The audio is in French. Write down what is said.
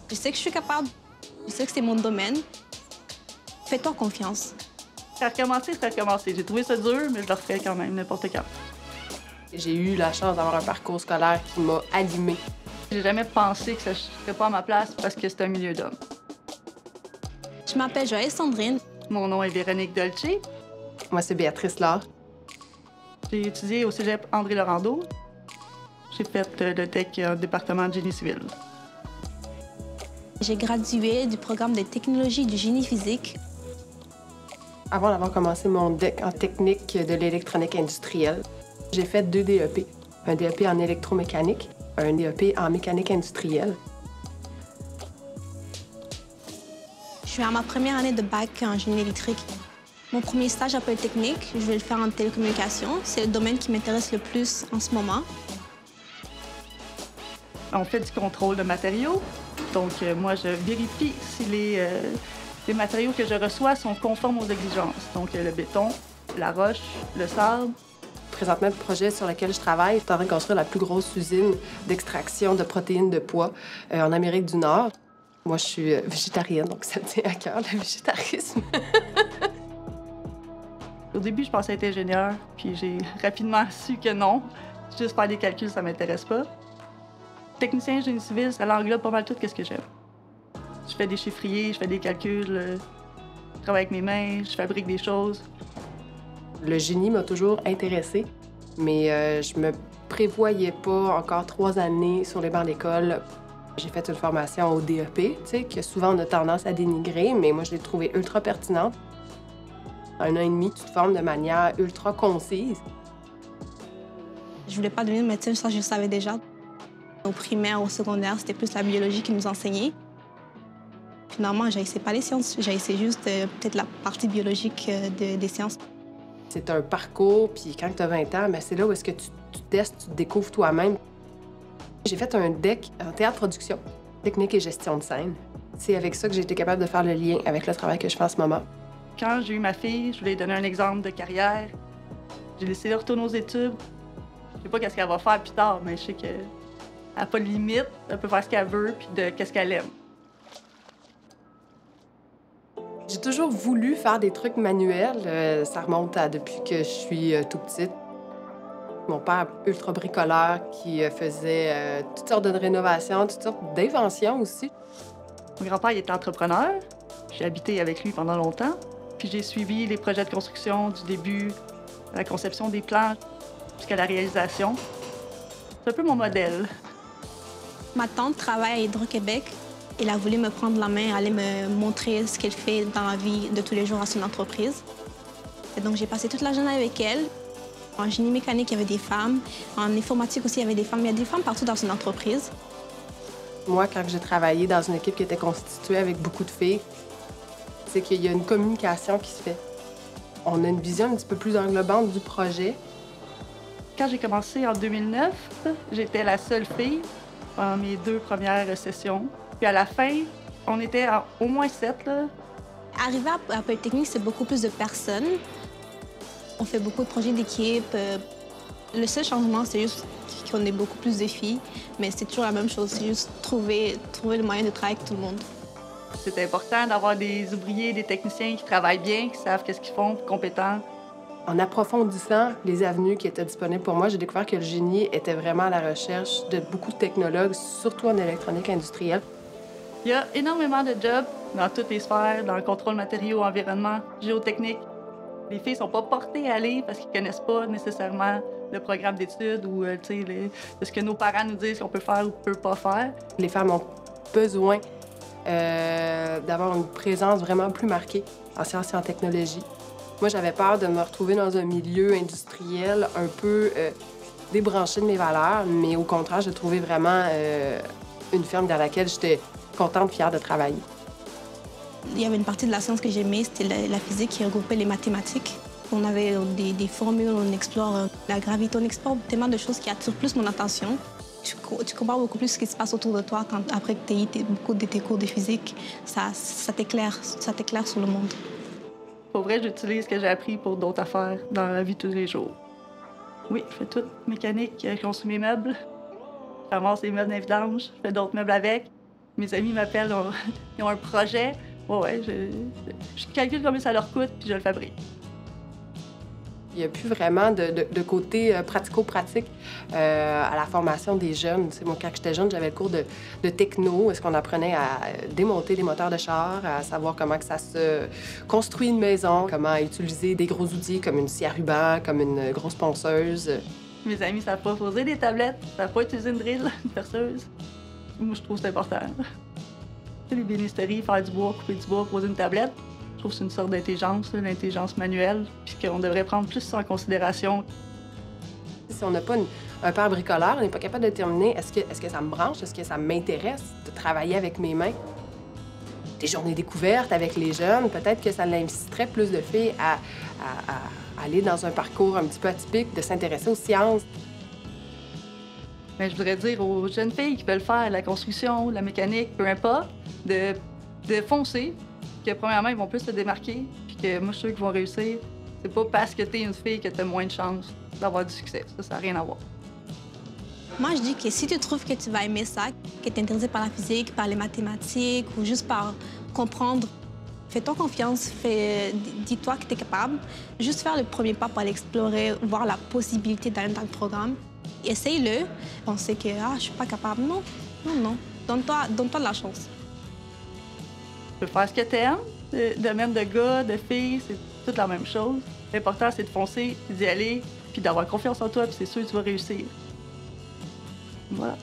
Je sais que je suis capable. Je sais que c'est mon domaine. Fais-toi confiance. Recommencer, c'est recommencer. J'ai trouvé ça dur, mais je le referais quand même, n'importe quand. J'ai eu la chance d'avoir un parcours scolaire qui m'a allumée. J'ai jamais pensé que ça ne serait pas à ma place parce que c'est un milieu d'hommes. Je m'appelle Joëlle Sandrine. Mon nom est Véronique Dolce. Moi, c'est Béatrice Laure. J'ai étudié au cégep André-Laurando. J'ai fait le DEC en département de génie civil. J'ai gradué du programme de technologie du génie physique. Avant d'avoir commencé mon DEC en technique de l'électronique industrielle, j'ai fait 2 DEP. Un DEP en électromécanique, un DEP en mécanique industrielle. Je suis à ma première année de bac en génie électrique. Mon premier stage à Polytechnique, je vais le faire en télécommunication. C'est le domaine qui m'intéresse le plus en ce moment. On fait du contrôle de matériaux. Donc, moi, je vérifie si les matériaux que je reçois sont conformes aux exigences. Donc, le béton, la roche, le sable. Présentement, le projet sur lequel je travaille est en train de construire la plus grosse usine d'extraction de protéines de pois en Amérique du Nord. Moi, je suis végétarienne, donc ça me tient à cœur, le végétarisme. Au début, je pensais être ingénieur, puis j'ai rapidement su que non. Juste faire des calculs, ça m'intéresse pas. Technicien génie civil, ça englobe pas mal tout ce que j'aime. Je fais des chiffriers, je fais des calculs, je travaille avec mes mains, je fabrique des choses. Le génie m'a toujours intéressée, mais je me prévoyais pas encore 3 années sur les bancs d'école. J'ai fait une formation au DEP, tu sais, que souvent on a tendance à dénigrer, mais moi je l'ai trouvée ultra pertinente. 1 an et demi, tu te formes de manière ultra concise. Je voulais pas devenir médecin, ça je le savais déjà. Au primaire, au secondaire, c'était plus la biologie qui nous enseignait. Finalement, j'ai essayé pas les sciences, j'ai essayé juste peut-être la partie biologique des sciences. C'est un parcours, puis quand tu as 20 ans, c'est là où est-ce que tu testes, tu te découvres toi-même. J'ai fait un DEC en théâtre-production, technique et gestion de scène. C'est avec ça que j'ai été capable de faire le lien avec le travail que je fais en ce moment. Quand j'ai eu ma fille, je voulais lui donner un exemple de carrière. J'ai décidé de retourner aux études. Je sais pas qu'est-ce qu'elle va faire plus tard, mais je sais qu'elle n'a pas de limite. Elle peut faire ce qu'elle veut, puis de qu'est-ce qu'elle aime. J'ai toujours voulu faire des trucs manuels. Ça remonte à depuis que je suis tout petite. Mon père, ultra bricoleur, qui faisait toutes sortes de rénovations, toutes sortes d'inventions aussi. Mon grand-père il était entrepreneur. J'ai habité avec lui pendant longtemps. Puis j'ai suivi les projets de construction du début à la conception des plans jusqu'à la réalisation. C'est un peu mon modèle. Ma tante travaille à Hydro-Québec. Elle a voulu me prendre la main, aller me montrer ce qu'elle fait dans la vie de tous les jours à son entreprise. Et donc, j'ai passé toute la journée avec elle. En génie mécanique, il y avait des femmes. En informatique aussi, il y avait des femmes. Il y a des femmes partout dans une entreprise. Moi, quand j'ai travaillé dans une équipe qui était constituée avec beaucoup de filles, c'est qu'il y a une communication qui se fait. On a une vision un petit peu plus englobante du projet. Quand j'ai commencé en 2009, j'étais la seule fille pendant mes 2 premières sessions. Puis à la fin, on était au moins 7. Là. Arriver à Polytechnique, c'est beaucoup plus de personnes. On fait beaucoup de projets d'équipe. Le seul changement, c'est juste qu'on est beaucoup plus de filles, mais c'est toujours la même chose. C'est juste trouver le moyen de travailler avec tout le monde. C'est important d'avoir des ouvriers, des techniciens qui travaillent bien, qui savent qu'est-ce qu'ils font, compétents. En approfondissant les avenues qui étaient disponibles pour moi, j'ai découvert que le génie était vraiment à la recherche de beaucoup de technologues, surtout en électronique industrielle. Il y a énormément de jobs dans toutes les sphères, dans le contrôle matériaux, environnement, géotechnique. Les filles ne sont pas portées à aller parce qu'ils ne connaissent pas nécessairement le programme d'études ou ce que nos parents nous disent qu'on peut faire ou qu'on ne peut pas faire. Les femmes ont besoin d'avoir une présence vraiment plus marquée en sciences et en technologie. Moi, j'avais peur de me retrouver dans un milieu industriel un peu débranché de mes valeurs, mais au contraire, j'ai trouvé vraiment une firme dans laquelle j'étais contente, fière de travailler. Il y avait une partie de la science que j'aimais, c'était la physique qui regroupait les mathématiques. On avait des formules, on explore la gravité, on explore tellement de choses qui attirent plus mon attention. Tu comprends beaucoup plus ce qui se passe autour de toi après que tu aies eu beaucoup de tes cours de physique. Ça t'éclaire sur le monde. Pour vrai, j'utilise ce que j'ai appris pour d'autres affaires dans la vie de tous les jours. Oui, je fais toute mécanique, je construis mes meubles, je ramasse les meubles dans les vidanges, je fais d'autres meubles avec. Mes amis m'appellent, ils ont un projet. Ouais, je calcule combien ça leur coûte, puis je le fabrique. Il n'y a plus vraiment de côté pratico-pratique à la formation des jeunes. Tu sais, moi, quand j'étais jeune, j'avais le cours de techno, où est-ce qu'on apprenait à démonter des moteurs de char, à savoir comment que ça se construit une maison, comment utiliser des gros outils comme une scie à ruban, comme une grosse ponceuse. Mes amis ne savent pas poser des tablettes, ne savent pas utiliser une drill, une perceuse. Moi, je trouve que c'est important. Les bénisteries, faire du bois, couper du bois, poser une tablette, je trouve que c'est une sorte d'intelligence, l'intelligence manuelle, puis qu'on devrait prendre plus ça en considération. Si on n'a pas un père bricoleur, on n'est pas capable de déterminer est-ce que ça me branche, est-ce que ça m'intéresse de travailler avec mes mains. Des journées découvertes avec les jeunes, peut-être que ça inciterait plus de filles à aller dans un parcours un petit peu atypique, de s'intéresser aux sciences. Mais je voudrais dire aux jeunes filles qui veulent faire la construction, la mécanique, peu importe, de foncer, que premièrement, ils vont plus se démarquer, puis que moi, je suis sûre qu'ils vont réussir. C'est pas parce que t'es une fille que t'as moins de chances d'avoir du succès. Ça n'a rien à voir. Moi, je dis que si tu trouves que tu vas aimer ça, que tu es intéressé par la physique, par les mathématiques ou juste par comprendre, fais-toi confiance, dis-toi que tu es capable. Juste faire le premier pas pour aller explorer, voir la possibilité d'aller dans le programme. Essaye-le. Penser que je suis pas capable. Non, non, non. Donne-toi de la chance. Tu peux faire ce que t'aimes. Le domaine de gars, de filles, c'est toute la même chose. L'important, c'est de foncer, d'y aller, puis d'avoir confiance en toi, puis c'est sûr que tu vas réussir. Voilà.